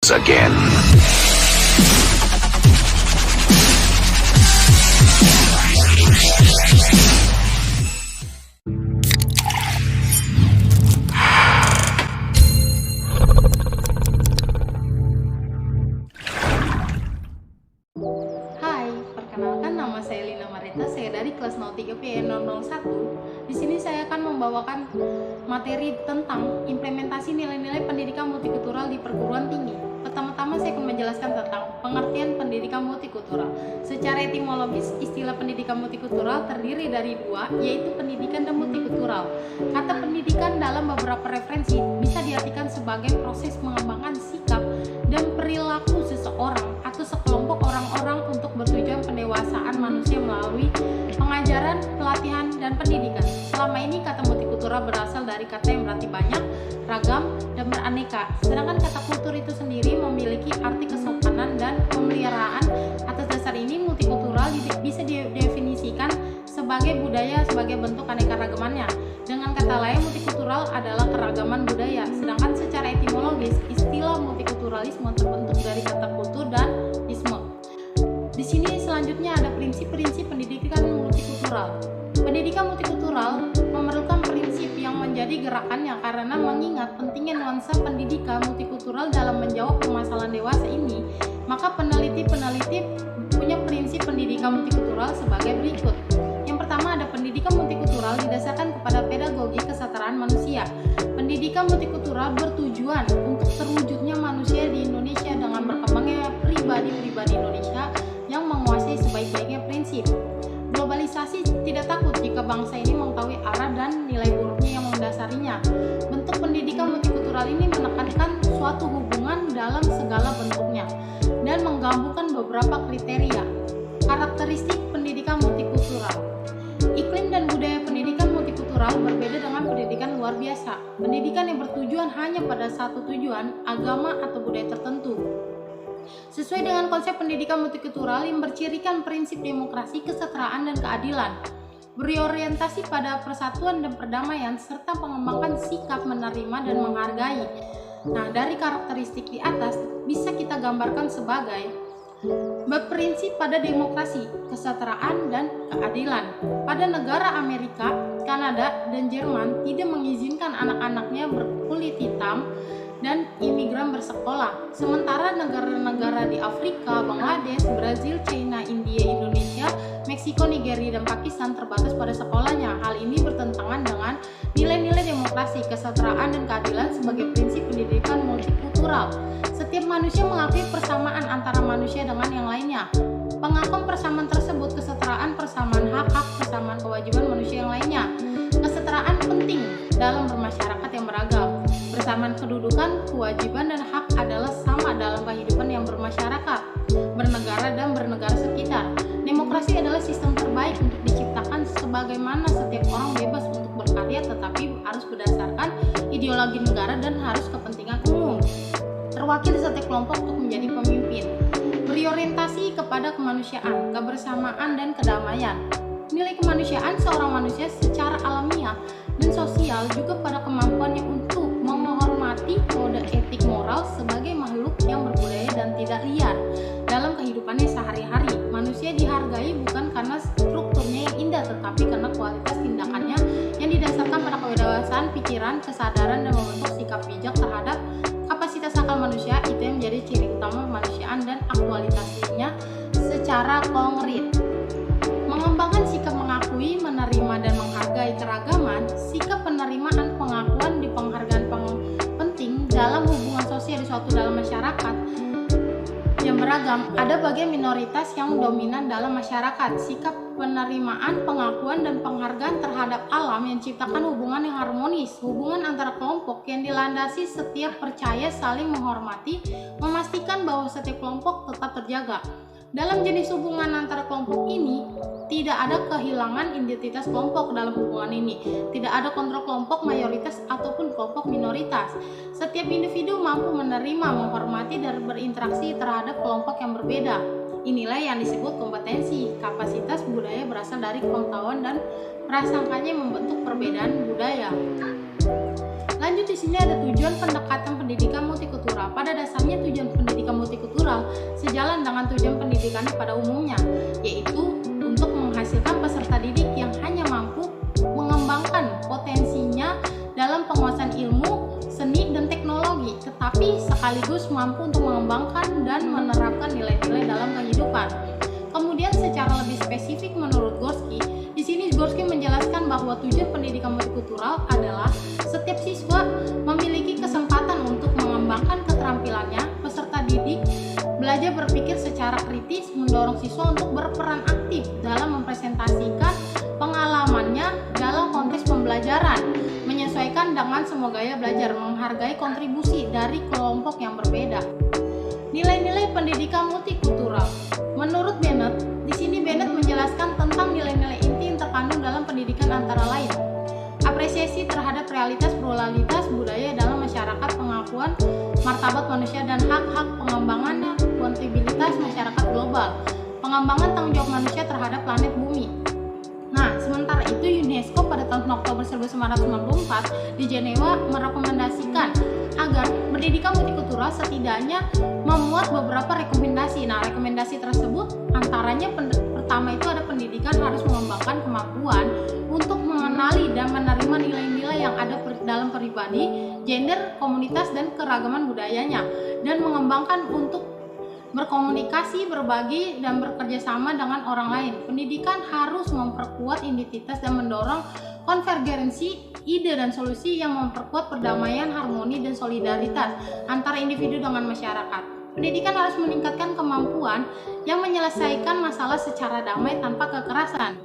once again. Hai, perkenalkan nama saya Lina Marita, saya dari kelas 03 PE001. Di sini saya akan membawakan materi tentang implementasi nilai-nilai pendidikan multikultural di perguruan tinggi. Pertama-tama saya akan menjelaskan tentang pengertian pendidikan multikultural. Secara etimologis, istilah pendidikan multikultural terdiri dari dua, yaitu pendidikan dan multikultural. Kata pendidikan dalam beberapa referensi bisa diartikan sebagai proses mengembangkan sikap dan perilaku seseorang atau sekelompok orang-orang untuk bertujuan pendewasaan manusia melalui pengajaran, pelatihan, dan pendidikan. Selama ini kata multikultural berasal dari kata yang berarti banyak, ragam, dan beraneka. Sedangkan kata kultur itu sendiri memiliki arti kesopanan dan pemeliharaan. Atas dasar ini multikultural bisa didefinisikan sebagai budaya sebagai bentuk keanekaragamannya. Dengan kata lain, multikultural adalah keragaman budaya. Sedangkan secara etimologis, istilah multikulturalisme terbentuk dari kata kultur dan isme. Di sini selanjutnya ada prinsip-prinsip pendidikan multikultural. Pendidikan multikultural memerlukan prinsip yang menjadi gerakannya karena mengingat pentingnya nuansa pendidikan multikultural dalam menjawab permasalahan dewasa ini, maka peneliti-peneliti punya prinsip pendidikan multikultural sebagai berikut. Yang pertama ada pendidikan multikultural didasarkan kepada pedagogi kesetaraan manusia. Pendidikan multikultural bertujuan untuk terwujudnya manusia di Indonesia dengan berkembangnya pribadi-pribadi Indonesia yang menguasai sebaik-baiknya prinsip. Globalisasi tidak takut jika bangsa ini mengetahui arah dan nilai buruknya yang mendasarinya. Bentuk pendidikan multikultural ini menekankan suatu hubungan dalam segala bentuknya dan menggabungkan beberapa kriteria. Karakteristik pendidikan multikultural. Iklim dan budaya pendidikan multikultural berbeda dengan pendidikan luar biasa. Pendidikan yang bertujuan hanya pada satu tujuan, agama atau budaya tertentu. Sesuai dengan konsep pendidikan multikultural yang bercirikan prinsip demokrasi, kesetaraan, dan keadilan, berorientasi pada persatuan dan perdamaian, serta pengembangan sikap menerima dan menghargai. Nah, dari karakteristik di atas bisa kita gambarkan sebagai berprinsip pada demokrasi, kesetaraan, dan keadilan. Pada negara Amerika, Kanada, dan Jerman tidak mengizinkan anak-anaknya berkulit hitam dan imigran bersekolah. Sementara negara-negara di Afrika, Bangladesh, Brazil, China, India, Indonesia, Meksiko, Nigeria, dan Pakistan terbatas pada sekolahnya. Hal ini bertentangan dengan nilai-nilai demokrasi, kesetaraan, dan keadilan sebagai prinsip pendidikan multikultural. Setiap manusia mengakui persamaan antara manusia dengan yang lainnya. Pengakuan persamaan tersebut kesetaraan, persamaan hak-hak, persamaan kewajiban manusia yang lainnya. Kesetaraan penting dalam bermasyarakat yang beragam. Persamaan kedudukan, kewajiban, dan hak adalah sama dalam kehidupan yang bermasyarakat, bernegara, dan bernegara sekitar. Demokrasi adalah sistem terbaik untuk diciptakan sebagaimana setiap orang bebas untuk berkarya tetapi harus berdasarkan ideologi negara dan harus kepentingan umum. Terwakil setiap kelompok untuk menjadi pemimpin. Berorientasi kepada kemanusiaan, kebersamaan, dan kedamaian. Nilai kemanusiaan seorang manusia secara alamiah dan sosial juga pada kemampuannya untuk menghormati kode etik moral sebagai makhluk yang berbudaya dan tidak liar dalam kehidupannya sehari-hari. Manusia dihargai bukan karena strukturnya yang indah tetapi karena kualitas tindakannya yang didasarkan pada kedewasaan pikiran, kesadaran, dan membentuk sikap bijak terhadap kapasitas akal manusia. Itu yang menjadi ciri utama kemanusiaan dan aktualisasinya secara konkret. Mengembangkan sikap mengakui, menerima, dan menghargai keragaman. Sikap penerimaan, pengakuan, di penghargaan penting dalam hubungan sosial di suatu dalam masyarakat yang beragam. Ada bagian minoritas yang dominan dalam masyarakat. Sikap penerimaan, pengakuan, dan penghargaan terhadap alam yang ciptakan hubungan yang harmonis. Hubungan antara kelompok yang dilandasi setiap percaya saling menghormati, memastikan bahwa setiap kelompok tetap terjaga. Dalam jenis hubungan antara kelompok ini, tidak ada kehilangan identitas kelompok dalam hubungan ini. Tidak ada kontrol kelompok mayoritas ataupun kelompok minoritas. Setiap individu mampu menerima, menghormati, dan berinteraksi terhadap kelompok yang berbeda. Inilah yang disebut kompetensi. Kapasitas budaya berasal dari pengetahuan dan prasangkanya membentuk perbedaan budaya. Lanjut, di sini ada tujuan pendekatan pendidikan multikultural. Pada dasarnya tujuan pendidikan multikultural sejalan dengan tujuan pendidikan pada umumnya, yaitu untuk menghasilkan peserta didik yang hanya mampu mengembangkan potensinya dalam penguasaan ilmu, seni, dan teknologi, tetapi sekaligus mampu untuk mengembangkan dan menerapkan nilai-nilai dalam kehidupan. Kemudian secara lebih spesifik menurut Gorski, di sini Gorski menjelaskan bahwa tujuan pendidikan multikultural adalah setiap siswa memiliki kesempatan untuk mengembangkan keterampilannya. Peserta didik belajar berpikir secara kritis, mendorong siswa untuk berperan aktif dalam mempresentasikan pengalamannya dalam konteks pembelajaran, menyesuaikan dengan semua gaya belajar, menghargai kontribusi dari kelompok yang berbeda. Nilai-nilai pendidikan multikultural. Menurut Bennett, di sini Bennett menjelaskan tentang nilai-nilai inti yang terkandung dalam pendidikan antara lain apresiasi terhadap realitas pluralitas budaya dalam masyarakat, pengakuan martabat manusia dan hak-hak, pengembangan kontribusibilitas masyarakat global, pengembangan tanggung jawab manusia terhadap planet bumi. Nah, sementara itu UNESCO pada tahun Oktober 1994 di Jenewa merekomendasikan agar pendidikan multikultural setidaknya memuat beberapa rekomendasi. Nah, rekomendasi tersebut antaranya pertama itu ada pendidikan harus mengembangkan kemampuan untuk mengenali dan menerima nilai-nilai yang ada dalam pribadi, gender, komunitas, dan keragaman budayanya, dan mengembangkan untuk berkomunikasi, berbagi, dan bekerja sama dengan orang lain. Pendidikan harus memperkuat identitas dan mendorong konvergensi ide dan solusi yang memperkuat perdamaian, harmoni, dan solidaritas antara individu dengan masyarakat. Pendidikan harus meningkatkan kemampuan yang menyelesaikan masalah secara damai tanpa kekerasan.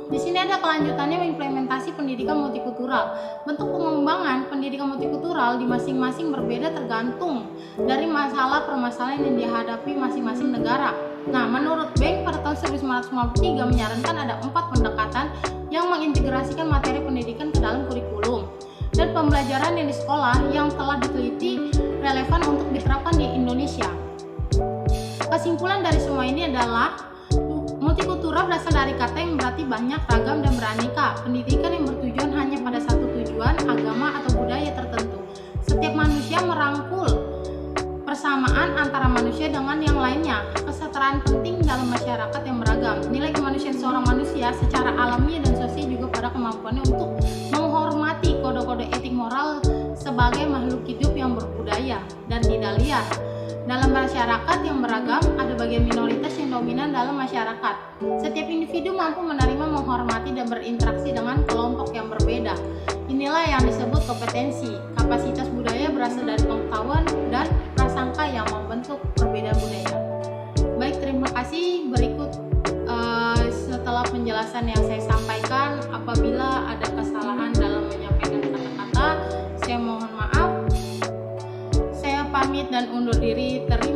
Di sini ada kelanjutannya implementasi pendidikan multikultural. Bentuk pengembangan pendidikan multikultural di masing-masing berbeda tergantung dari masalah permasalahan yang dihadapi masing-masing negara. Nah, menurut Bank pada tahun 1953 menyarankan ada 4 pendekatan yang mengintegrasikan materi pendidikan ke dalam kurikulum dan pembelajaran yang di sekolah yang telah diteliti relevan untuk diterapkan di Indonesia. Kesimpulan dari semua ini adalah multikultural berasal dari kata yang berarti banyak, ragam, dan beraneka. Pendidikan yang bertujuan hanya pada satu tujuan, agama, atau budaya tertentu. Setiap manusia merangkul persamaan antara manusia dengan yang lainnya. Kesetaraan penting dalam masyarakat yang beragam. Nilai kemanusiaan seorang manusia secara alamiah dan sosial juga pada kemampuannya untuk menghormati kode-kode etik moral sebagai makhluk hidup yang berbudaya dan tidak liar. Dalam masyarakat yang beragam, ada bagian minoritas yang dominan dalam masyarakat. Setiap individu mampu menerima, menghormati, dan berinteraksi dengan kelompok yang berbeda. Inilah yang disebut kompetensi. Kapasitas budaya berasal dari pengetahuan dan prasangka yang membentuk perbedaan budaya. Baik, terima kasih. Berikut setelah penjelasan yang saya sampaikan, apabila ada kesalahan dalam menyampaikan kata-kata, saya mohon maaf. Pamit dan undur diri. Terima